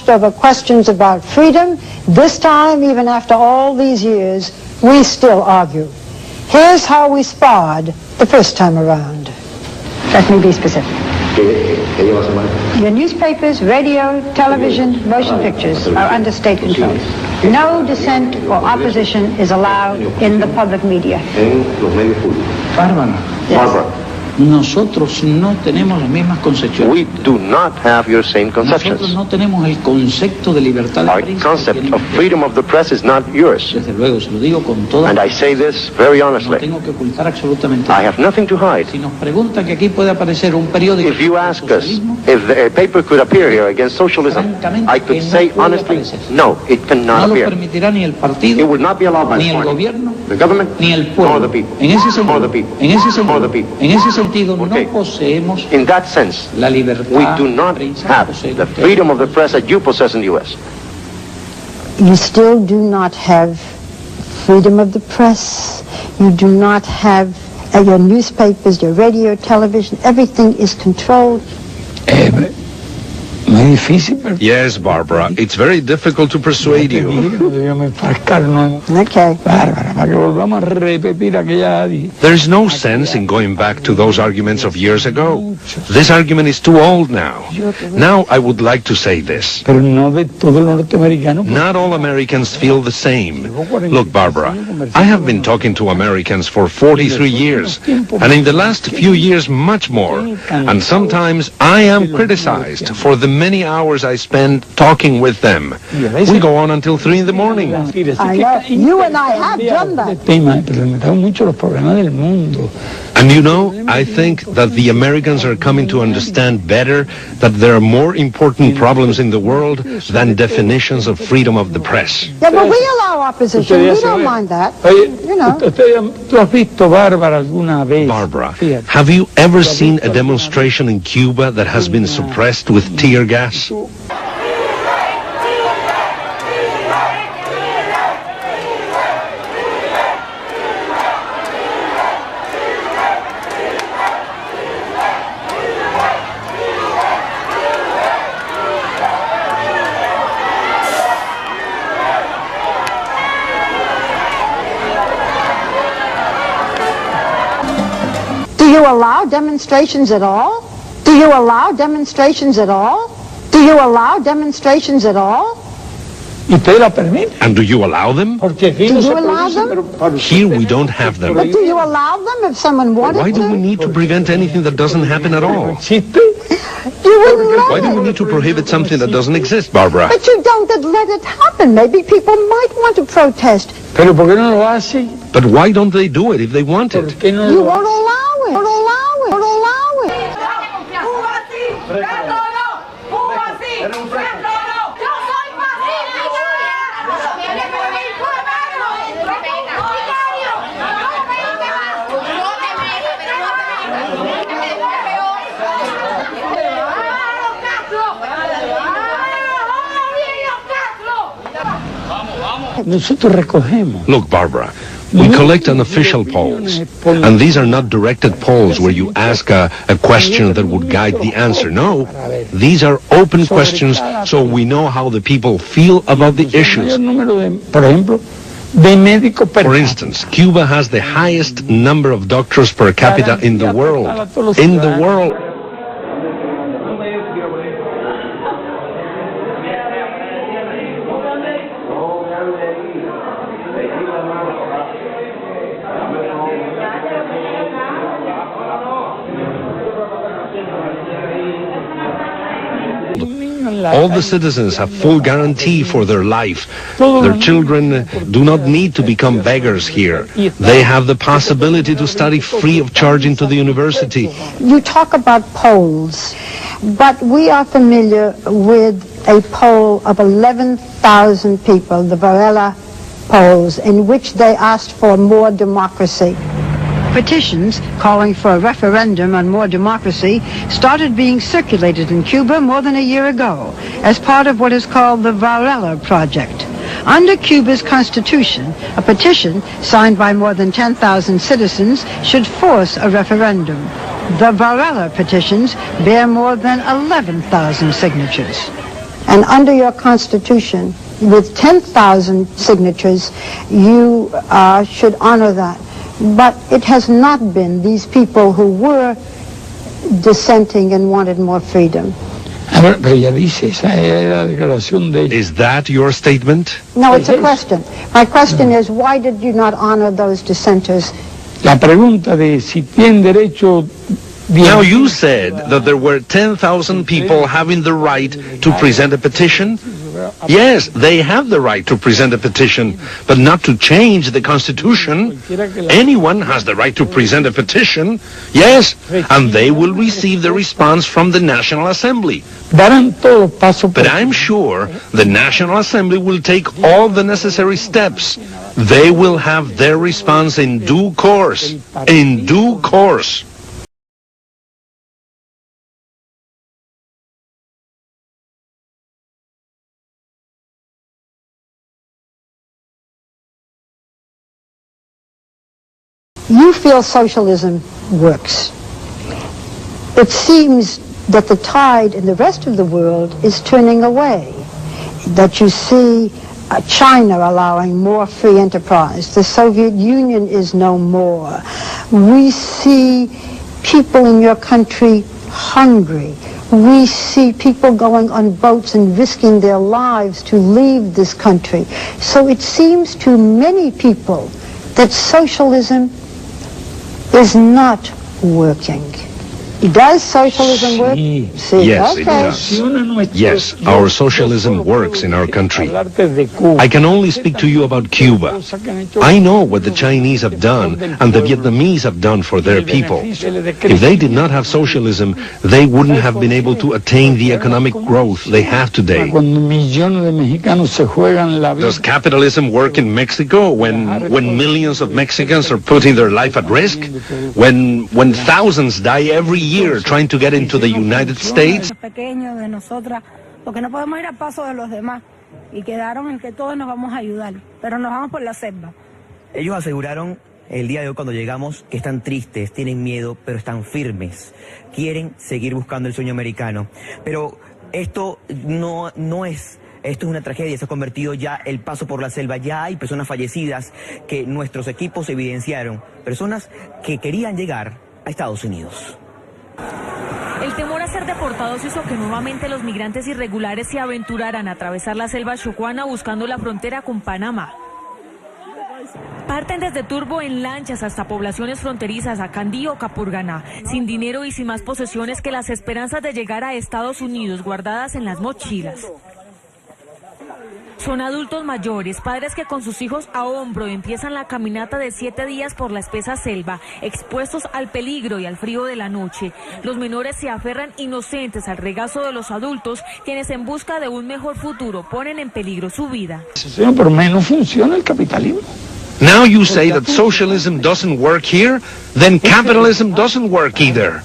squashed over questions about freedom. This time, even after all these years, we still argue. Here's how we sparred the first time around. Let me be specific. Your newspapers, radio, television, motion pictures are under state control. No dissent or opposition is allowed in the public media. Bárbara. Yes. Barbara. Nosotros no tenemos las mismas concepciones. We do not have your same conceptions. Nosotros no tenemos el concepto de libertad de Our prensa. concept of freedom of the press is not yours. Desde luego, se lo digo con toda. And I say this very No honestly. tengo que ocultar absolutamente I nada. have nothing to hide. Si nos pregunta que aquí puede aparecer un periódico If you sobre ask us socialismo, if a paper could appear here against socialism, I could say honestly, no, it no cannot lo appear. permitirá ni el partido, It would not be allowed by ni el the party, gobierno, the government, ni el nor the pueblo. people. En ese Nor the sentido, people. en ese Nor sentido, the people. en ese sentido Okay. no poseemos In that sense, la libertad we do de not prensa que have posee the usted. freedom of the press that you possess in the U.S. You still do not have freedom of the press. You do not have your newspapers, your radio, television, everything is controlled. Muy difícil, pero... Yes, Barbara, it's very difficult to persuade you. Okay. Bárbara, para que volvamos a repetir aquella... There is no sense in going back to those arguments of years ago. This argument is too old now. Now I would like to say this. Pero no de todo el norteamericano. Not all Americans feel the same. Look, Barbara, I have been talking to Americans for 43 years, and in the last few years much more. And sometimes I am criticized for the many hours I spend talking with them. We go on until 3 in the morning. I know. You and I have done that. Mucho los problemas del mundo. And you know, I think that the Americans are coming to understand better that there are more important problems in the world than definitions of freedom of the press. Yeah, but we allow opposition. We don't mind that. You know. ¿Tú has visto, Bárbara, alguna vez? Barbara, have you ever seen a demonstration in Cuba that has been suppressed with tear gas? Do you allow demonstrations at all? Do you allow demonstrations at all? Do you allow demonstrations at all? ¿Y usted la permite? And do you allow them? Porque aquí Do no you se allow produce, them? pero para usted Here we tenemos- don't have them. But do you allow them if someone wanted Why do we to? need to prevent anything that doesn't happen at all? ¿Existe? You wouldn't Why do we let it. need to prohibit something that doesn't exist, Barbara? But you don't let it happen. Maybe people might want to protest. ¿Pero por qué no lo hace? But why don't they do it if they want ¿Por it? qué no You lo won't hace? allow it. Won't allow it. Won't allow it. Cuba sí, Grande no, Cuba sí, Grande no. Yo soy pacífica. Nosotros recogemos. Look, Barbara, we collect unofficial polls, and these are not directed polls where you ask a question that would guide the answer. No, these are open questions so we know how the people feel about the issues. El número de, por ejemplo, de médicos per For cápita. instance, Cuba has the highest number of doctors per capita in the world. In the world. All the citizens have full guarantee for their life. Their children do not need to become beggars here. They have the possibility to study free of charge into the university. You talk about polls, but we are familiar with a poll of 11,000 people, the Varela polls, in which they asked for more democracy. Petitions calling for a referendum on more democracy started being circulated in Cuba more than a year ago as part of what is called the Varela Project. Under Cuba's constitution, a petition signed by more than 10,000 citizens should force a referendum. The Varela petitions bear more than 11,000 signatures. And under your Constitution, with 10,000 signatures, you should honor that. But it has not been these people who were dissenting and wanted more freedom. Pero ella dice, esa es la declaración de ella. Is that your statement? No, it's a question. My question is, why did you not honor those dissenters? La pregunta de si tienen derecho. Now you said that there were 10,000 people having the right to present a petition. Yes, they have the right to present a petition, but not to change the Constitution. Anyone has the right to present a petition, yes, and they will receive the response from the National Assembly. But I'm sure the National Assembly will take all the necessary steps. They will have their response in due course. In due course. You feel socialism works. It seems that the tide in the rest of the world is turning away, that you see China allowing more free enterprise. The Soviet Union is no more. We see people in your country hungry. We see people going on boats and risking their lives to leave this country. So it seems to many people that socialism is not working. Does socialism work? Yes, it does. Yes, our socialism works in our country. I can only speak to you about Cuba. I know what the Chinese have done and the Vietnamese have done for their people. If they did not have socialism, they wouldn't have been able to attain the economic growth they have today. Does capitalism work in Mexico when millions of Mexicans are putting their life at risk? When thousands die every year trying to get into the United States? Pequeños de nosotras, porque no podemos ir al paso de los demás y quedaron en que todos nos vamos a ayudar, pero nos vamos por la selva. Ellos aseguraron el día de hoy cuando llegamos que están tristes, tienen miedo, pero están firmes. Quieren seguir buscando el sueño americano. Pero esto no es... Esto es una tragedia, se ha convertido ya el paso por la selva. Ya hay personas fallecidas que nuestros equipos evidenciaron. Personas que querían llegar a Estados Unidos. El temor a ser deportados hizo que nuevamente los migrantes irregulares se aventuraran a atravesar la selva chocuana buscando la frontera con Panamá. Parten desde Turbo en lanchas hasta poblaciones fronterizas a Candí o Capurganá, sin dinero y sin más posesiones que las esperanzas de llegar a Estados Unidos guardadas en las mochilas. Son adultos mayores, padres que con sus hijos a hombro empiezan la caminata de 7 días por la espesa selva, expuestos al peligro y al frío de la noche. Los menores se aferran inocentes al regazo de los adultos, quienes en busca de un mejor futuro ponen en peligro su vida. Por menos funciona el capitalismo. Now you say that socialism doesn't work here, then capitalism doesn't work either.